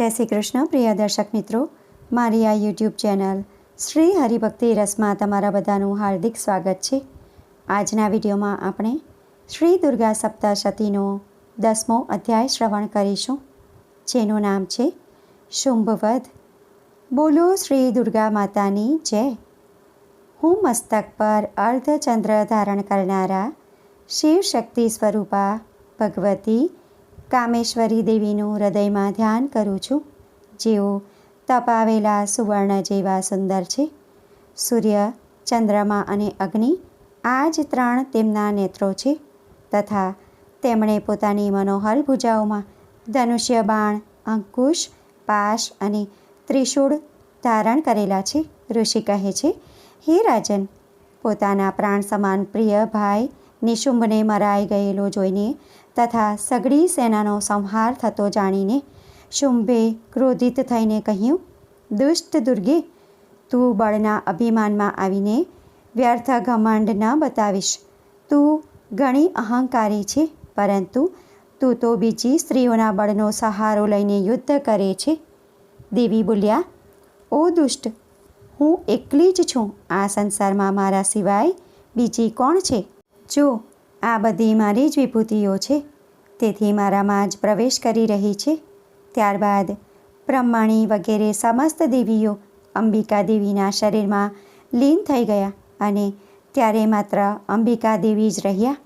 જય શ્રી કૃષ્ણ પ્રિય દર્શક મિત્રો, મારી આ યુટ્યુબ ચેનલ શ્રી હરિભક્તિ રસમાં તમારા બધાનું હાર્દિક સ્વાગત છે. આજના વિડીયોમાં આપણે શ્રી દુર્ગા સપ્તશતીનો 10મો અધ્યાય શ્રવણ કરીશું, જેનું નામ છે શુંભવધ. બોલો શ્રી દુર્ગા માતાની જય. હું મસ્તક પર અર્ધચંદ્ર ધારણ કરનારા શિવ શક્તિ સ્વરૂપા ભગવતી કામેશ્વરી દેવીનું હૃદયમાં ધ્યાન કરું છું, જેઓ તપાવેલા સુવર્ણ જેવા સુંદર છે. સૂર્ય, ચંદ્રમા અને અગ્નિ આ જ 3 તેમના નેત્રો છે, તથા તેમણે પોતાની મનોહર ભુજાઓમાં ધનુષ્ય, બાણ, અંકુશ, પાશ અને ત્રિશૂળ ધારણ કરેલા છે. ઋષિ કહે છે, હે રાજન, પોતાના પ્રાણ સમાન પ્રિય ભાઈ નિશુંભને મરાઈ ગયેલો જોઈને તથા સઘળી સેનાનો સંહાર થતો જાણીને શુંભે ક્રોધિત થઈને કહ્યું, દુષ્ટ દુર્ગે, તું બળના અભિમાનમાં આવીને વ્યર્થ ઘમંડ ન બતાવીશ. તું ઘણી અહંકારી છે, પરંતુ તું તો બીજી સ્ત્રીઓના બળનો સહારો લઈને યુદ્ધ કરે છે. દેવી બોલ્યા, ઓ દુષ્ટ, હું એકલી જ છું. આ સંસારમાં મારા સિવાય બીજી કોણ છે? જો આ બધી મારી જ વિભૂતિઓ છે, તેથી મારામાં જ પ્રવેશ કરી રહી છે. ત્યારબાદ બ્રહ્માણી વગેરે સમસ્ત દેવીઓ અંબિકા દેવીના શરીરમાં લીન થઈ ગયા અને ત્યારે માત્ર અંબિકા દેવી જ રહ્યા.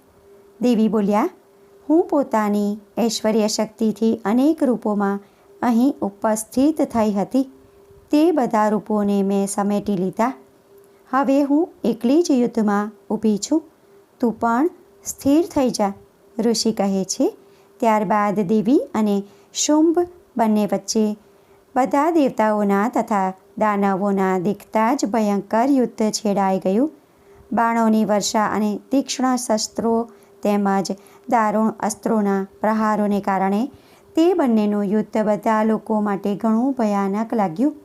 દેવી બોલ્યા, હું પોતાની ઐશ્વર્ય શક્તિથી અનેક રૂપોમાં અહીં ઉપસ્થિત થઈ હતી. તે બધા રૂપોને મેં સમેટી લીધા. હવે હું એકલી જ યુદ્ધમાં ઊભી છું. તું પણ સ્થિર થઈ જા. ઋષિ કહે છે, ત્યારબાદ દેવી અને શુંભ બંને વચ્ચે બધા દેવતાઓના તથા દાનવોના દેખતા જ ભયંકર યુદ્ધ છેડાઈ ગયું. બાણોની વર્ષા અને તીક્ષ્ણ શસ્ત્રો તેમજ દારૂણ અસ્ત્રોના પ્રહારોને કારણે તે બંનેનું યુદ્ધ બધા લોકો માટે ઘણું ભયાનક લાગ્યું.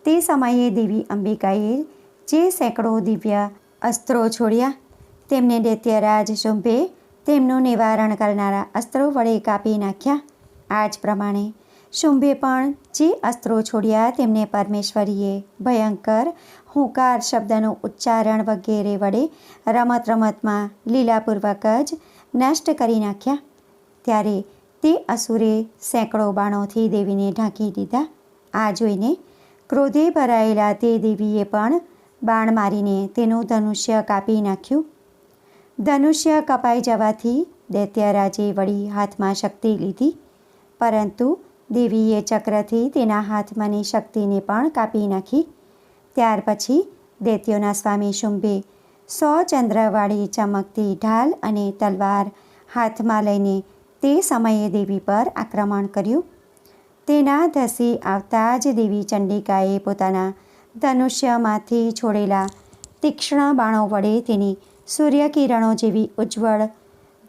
તે સમયે દેવી અંબિકાએ જે સેંકડો દિવ્ય અસ્ત્રો છોડ્યા, તેમને દૈત્યરાજ શુંભે તેમનું નિવારણ કરનારા અસ્ત્રો વડે કાપી નાખ્યા. આ જ પ્રમાણે શુંભે પણ જે અસ્ત્રો છોડ્યા તેમને પરમેશ્વરીએ ભયંકર હુંકાર શબ્દનું ઉચ્ચારણ વગેરે વડે રમતમાં લીલાપૂર્વક જ નષ્ટ કરી નાખ્યા. ત્યારે તે અસુરે સેંકડો બાણોથી દેવીને ઢાંકી દીધા. આ જોઈને ક્રોધે ભરાયેલા તે દેવીએ પણ બાણ મારીને તેનું ધનુષ્ય કાપી નાખ્યું. ધનુષ્ય કપાઈ જવાથી દૈત્યરાજે વળી હાથમાં શક્તિ લીધી, પરંતુ દેવીએ ચક્રથી તેના હાથમાંની શક્તિને પણ કાપી નાખી. ત્યાર પછી દૈત્યોના સ્વામી શુંભે 100 ચંદ્રવાળી ચમકતી ઢાલ અને તલવાર હાથમાં લઈને તે સમયે દેવી પર આક્રમણ કર્યું. તેના ધસી આવતા જ દેવી ચંડિકાએ પોતાના ધનુષ્યમાંથી છોડેલા તીક્ષ્ણ બાણો વડે તેની સૂર્યકિરણો જેવી ઉજ્જવળ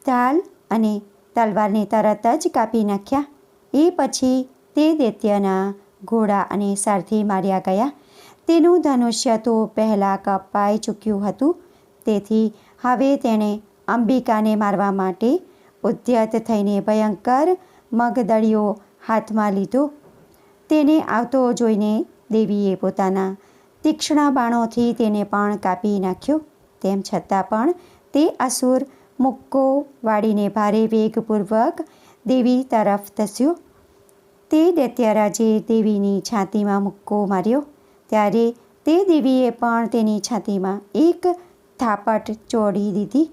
ઢાલ અને તલવારને તરત જ કાપી નાખ્યા. એ પછી તે દૈત્યના ઘોડા અને સારથી માર્યા ગયા. તેનું ધનુષ્ય તો પહેલાં કપાઈ ચૂક્યું હતું, તેથી હવે તેણે અંબિકાને મારવા માટે ઉદ્યત થઈને ભયંકર મગદળીઓ હાથમાં લીધો. તેને આવતો જોઈને દેવીએ પોતાના તીક્ષ્ણ બાણોથી તેને પણ કાપી નાખ્યો. તેમ છતાં પણ તે અસુર મુક્કો વાળીને ભારે વેગપૂર્વક દેવી તરફ ધસ્યો. તે દૈત્યરાજે દેવીની છાતીમાં મુક્કો માર્યો, ત્યારે તે દેવીએ પણ તેની છાતીમાં એક થાપટ ચોડી દીધી.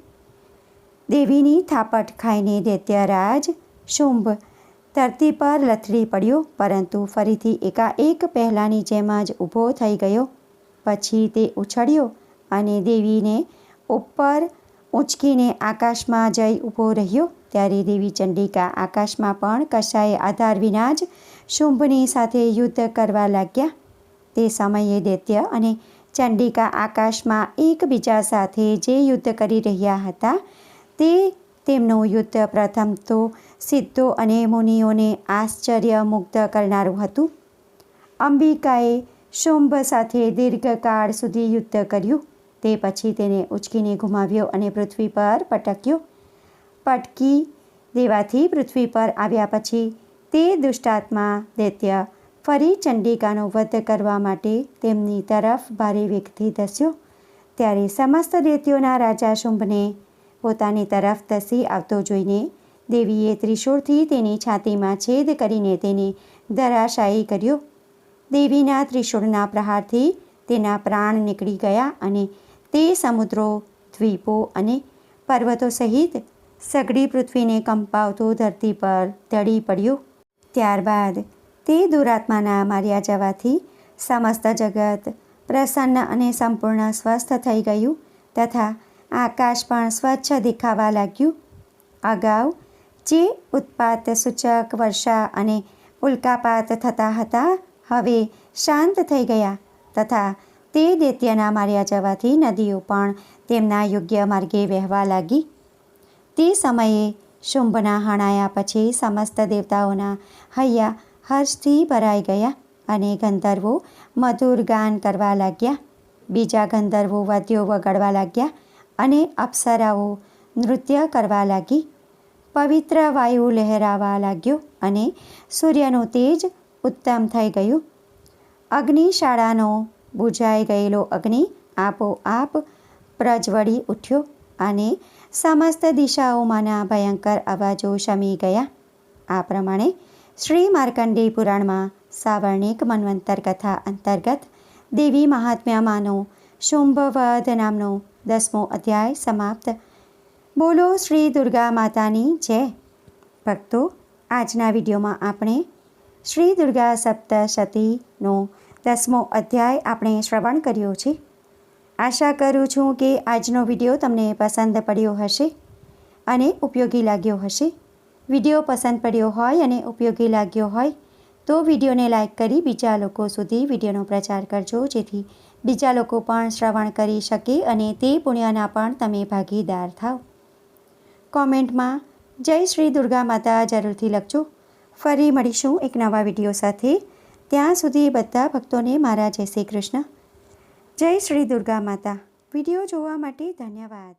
દેવીની થાપટ ખાઈને દૈત્યરાજ શુંભ ધરતી પર લથડી પડ્યો, પરંતુ ફરીથી એકાએક પહેલાંની જેમ જ ઊભો થઈ ગયો. પછી તે ઉછળ્યો અને દેવીને ઉપર ઊંચકીને આકાશમાં જઈ ઊભો રહ્યો. ત્યારે દેવી ચંડિકા આકાશમાં પણ કશાય આધાર વિના જ શુંભની સાથે યુદ્ધ કરવા લાગ્યા. તે સમયે દૈત્ય અને ચંડિકા આકાશમાં એકબીજા સાથે જે યુદ્ધ કરી રહ્યા હતા, તે તેમનું યુદ્ધ પ્રથમ તો સિદ્ધો અને મુનિઓને આશ્ચર્યમુગ્ધ કરનારું હતું. અંબિકાએ શુંભ સાથે દીર્ઘકાળ સુધી યુદ્ધ કર્યું. તે પછી તેને ઉચકીને ઘુમાવ્યો અને પૃથ્વી પર પટક્યો. પટકી દેવાથી પૃથ્વી પર આવ્યા પછી તે દુષ્ટાત્મા દૈત્ય ફરી ચંડિકાનો વધ કરવા માટે તેમની તરફ ભારે વેગથી ધસ્યો ત્યારે સમસ્ત દૈત્યોના રાજા શુંભને પોતાની તરફ ધસી આવતો જોઈને દેવીએ ત્રિશૂળથી તેની છાતીમાં છેદ કરીને તેને ધરાશાયી કર્યો. દેવીના ત્રિશૂળના પ્રહારથી તેના પ્રાણ નીકળી ગયા અને તે સમુદ્રો, દ્વીપો અને પર્વતો સહિત સઘળી પૃથ્વીને કંપાવતો ધરતી પર ઢળી પડ્યો. ત્યારબાદ તે દુરાત્માના માર્યા જવાથી સમસ્ત જગત પ્રસન્ન અને સંપૂર્ણ સ્વસ્થ થઈ ગયું તથા આકાશ પણ સ્વચ્છ દેખાવા લાગ્યું. અગાઉ જે ઉત્પાત સૂચક વર્ષા અને ઉલ્કાપાત થતા હતા હવે શાંત થઈ ગયા તથા તે દૈત્યના માર્યા જવાથી નદીઓ પણ તેમના યોગ્ય માર્ગે વહેવા લાગી. તે સમયે શુંભના હણાયા પછી સમસ્ત દેવતાઓના હૈયા હર્ષથી ભરાઈ ગયા અને ગંધર્વો મધુર ગાન કરવા લાગ્યા. બીજા ગંધર્વો વાદ્યો વગાડવા લાગ્યા અને અપ્સરાઓ નૃત્ય કરવા લાગી. પવિત્ર વાયુ લહેરાવા લાગ્યો અને સૂર્યનું તેજ ઉત્તમ થઈ ગયું. અગ્નિશાળાનો બુઝાઈ ગયેલો અગ્નિ આપોઆપ પ્રજ્વળી ઉઠ્યો અને સમસ્ત દિશાઓમાંના ભયંકર અવાજો શમી ગયા. આ પ્રમાણે શ્રી માર્કંડેય પુરાણમાં સાવર્ણિક મન્વંતર કથા અંતર્ગત દેવી મહાત્મ્યમાંનો શુંભવધ નામનો 10મો અધ્યાય સમાપ્ત. બોલો શ્રી દુર્ગા માતાની જય. ભક્તો, આજના વિડીયોમાં આપણે શ્રી દુર્ગા સપ્તશતીનો 10મો અધ્યાય આપણે શ્રવણ કર્યો છે. આશા કરું છું કે આજનો વિડીયો તમને પસંદ પડ્યો હશે અને ઉપયોગી લાગ્યો હશે. વિડીયો પસંદ પડ્યો હોય અને ઉપયોગી લાગ્યો હોય તો વિડીયોને લાઈક કરી બીજા લોકો સુધી વિડીયોનો પ્રચાર કરજો જેથી બીજા લોકો પણ શ્રવણ કરી શકે અને તે પુણ્યના પણ તમે ભાગીદાર થાવ. કોમેન્ટમાં જય શ્રી દુર્ગા માતા જરૂરથી લખજો. ફરી મળીશું એક નવા વિડીયો સાથે. ત્યાં સુધી બધા ભક્તોને મારા જય શ્રી કૃષ્ણ. જય શ્રી દુર્ગા માતા. વિડીયો જોવા માટે ધન્યવાદ.